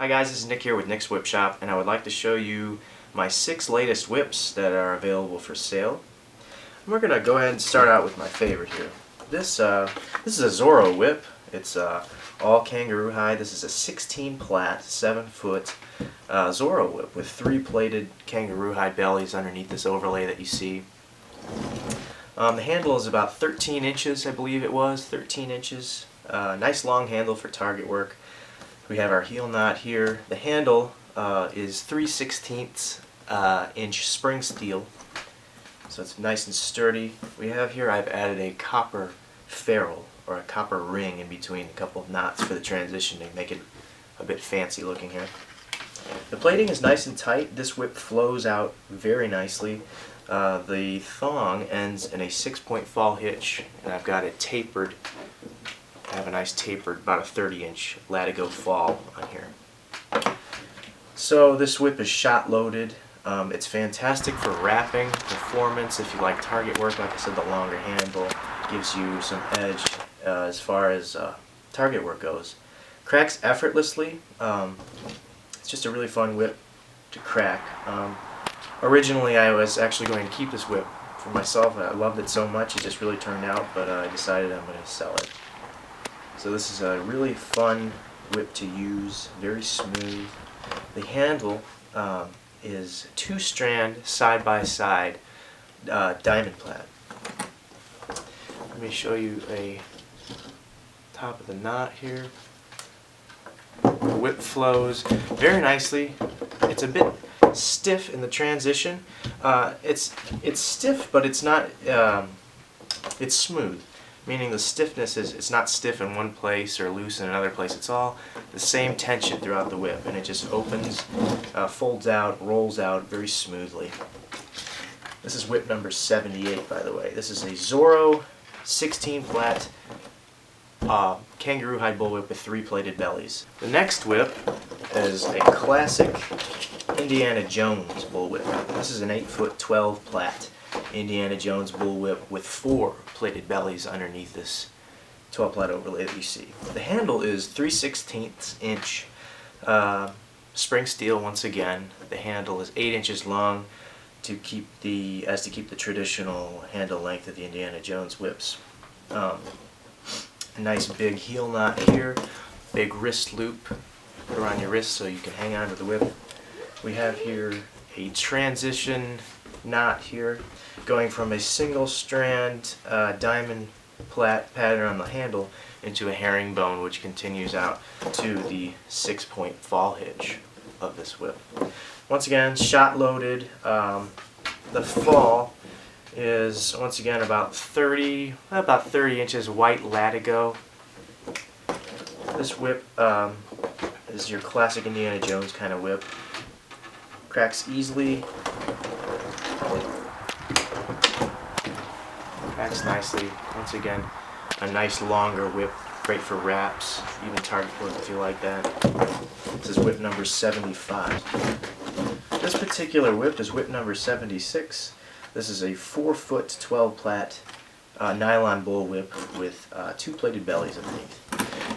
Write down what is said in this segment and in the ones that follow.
Hi guys, this is Nick here with NicksWhipShop, and I would like to show you my 6 latest whips that are available for sale. And we're going to go ahead and start out with my favorite here. This is a Zorro whip. It's all kangaroo hide. This is a 16 plat, 7 foot Zorro whip with 3 plated kangaroo hide bellies underneath this overlay that you see. The handle is about 13 inches, I believe it was, 13 inches. Nice long handle for target work. We have our heel knot here. The handle is 3/16 inch spring steel, so it's nice and sturdy. We have here, I've added a copper ferrule or a copper ring in between a couple of knots for the transition to make it a bit fancy looking here. The plating is nice and tight. This whip flows out very nicely. The thong ends in a 6-point fall hitch, and I've got it tapered. I have a nice tapered, about a 30-inch latigo fall on here. So this whip is shot loaded. It's fantastic for wrapping, performance. If you like target work, like I said, the longer handle gives you some edge as far as target work goes. Cracks effortlessly. It's just a really fun whip to crack. Originally I was actually going to keep this whip for myself. I loved it so much, it just really turned out, but I decided I'm going to sell it. So this is a really fun whip to use, very smooth. The handle is 2-strand side-by-side diamond plat. Let me show you a top of the knot here. The whip flows very nicely. It's a bit stiff in the transition. It's stiff, but it's not. It's smooth. Meaning the stiffness is, it's not stiff in one place or loose in another place. It's all the same tension throughout the whip, and it just opens, folds out, rolls out very smoothly. This is whip number 78, by the way. This is a Zorro 16 plat kangaroo hide bullwhip with 3 plated bellies. The next whip is a classic Indiana Jones bullwhip. This is an 8-foot 12 plat Indiana Jones bullwhip with 4 plated bellies underneath this 12 plat overlay that you see. The handle is 3/16 inch spring steel once again. The handle is 8 inches long to keep the traditional handle length of the Indiana Jones whips. A nice big heel knot here, big wrist loop, put around your wrist so you can hang on to the whip. We have here a transition knot here, going from a single strand diamond plat pattern on the handle into a herringbone, which continues out to the 6-point fall hitch of this whip. Once again, shot loaded. The fall is once again about 30 inches white latigo. This whip is your classic Indiana Jones kind of whip. Cracks easily. Cracks nicely. Once again, a nice longer whip, great for wraps, even target work if you like that. This is whip number 75. This particular whip is whip number 76. This is a 4-foot 12 plat nylon bull whip with 2 plated bellies underneath.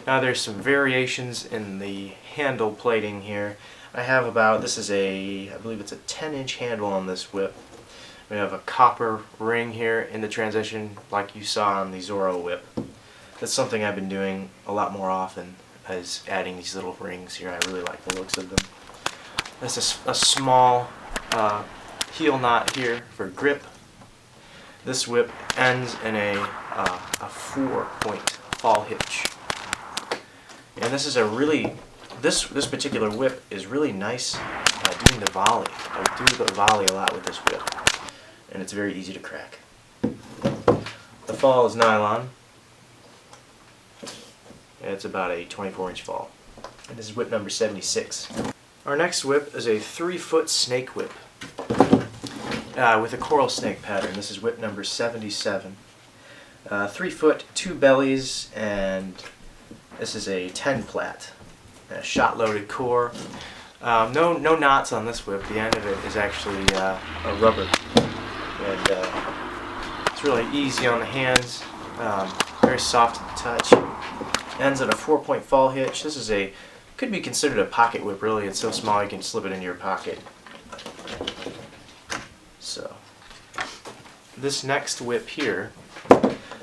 Now there's some variations in the handle plating here. I believe it's a 10-inch handle on this whip. We have a copper ring here in the transition like you saw on the Zorro whip. That's something I've been doing a lot more often, is adding these little rings here. I really like the looks of them. This is a small heel knot here for grip. This whip ends in a 4-point fall hitch. And this is a really, this particular whip is really nice doing the volley. I do the volley a lot with this whip, and it's very easy to crack. The fall is nylon, and it's about a 24-inch fall. And this is whip number 76. Our next whip is a 3-foot snake whip with a coral snake pattern. This is whip number 77. 3 foot, 2 bellies, and this is a 10 plat. A shot loaded core. No knots on this whip. The end of it is actually a rubber. And it's really easy on the hands, very soft to the touch. Ends at a 4-point fall hitch. This is a Could be considered a pocket whip, really. It's so small you can slip it in your pocket. So, this next whip here,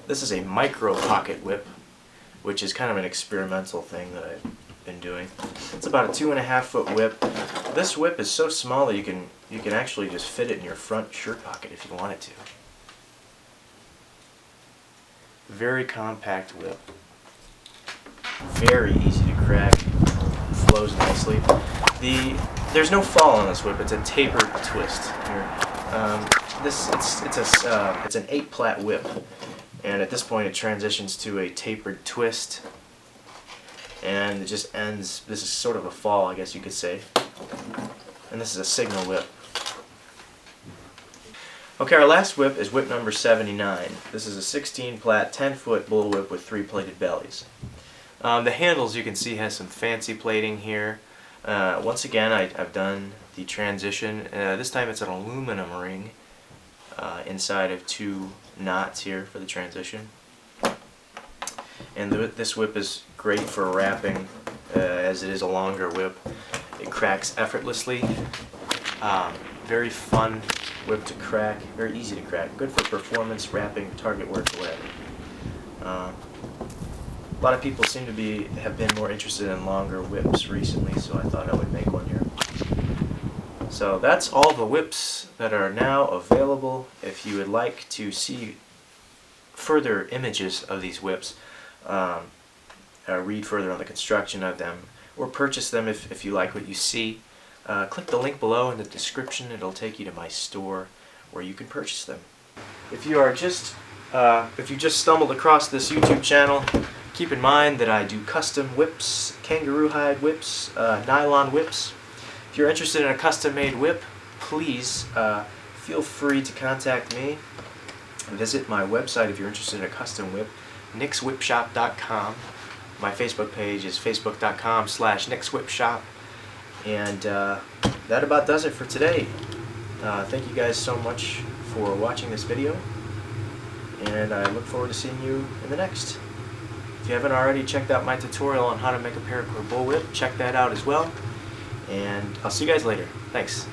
this is a micro pocket whip, which is kind of an experimental thing that I've been doing. It's about a 2.5 foot whip. This whip is so small that you can actually just fit it in your front shirt pocket if you wanted to. Very compact whip. Very easy to crack. Flows nicely. There's no fall on this whip. It's a tapered twist here. It's an 8-plat whip, and at this point it transitions to a tapered twist, and it just ends. This is sort of a fall, I guess you could say. And this is a signal whip. Okay, our last whip is whip number 79. This is a 16-plat, 10-foot bull whip with 3 plated bellies. The handles, you can see, has some fancy plating here. Once again, I've done the transition. This time it's an aluminum ring inside of 2 knots here for the transition. And this whip is great for wrapping, as it is a longer whip. It cracks effortlessly. Very fun whip to crack, very easy to crack. Good for performance, wrapping, target work, whatever. A lot of people seem to have been more interested in longer whips recently, so I thought I would make one here. So that's all the whips that are now available. If you would like to see further images of these whips, read further on the construction of them, or purchase them if you like what you see, click the link below in the description. It'll take you to my store where you can purchase them. If you just stumbled across this YouTube channel, keep in mind that I do custom whips, kangaroo hide whips, nylon whips. If you're interested in a custom-made whip, please feel free to contact me. Visit my website if you're interested in a custom whip, NicksWhipShop.com. My Facebook page is facebook.com/NicksWhipShop. And that about does it for today. Thank you guys so much for watching this video, and I look forward to seeing you in the next. If you haven't already checked out my tutorial on how to make a paracord bullwhip, check that out as well. And I'll see you guys later. Thanks.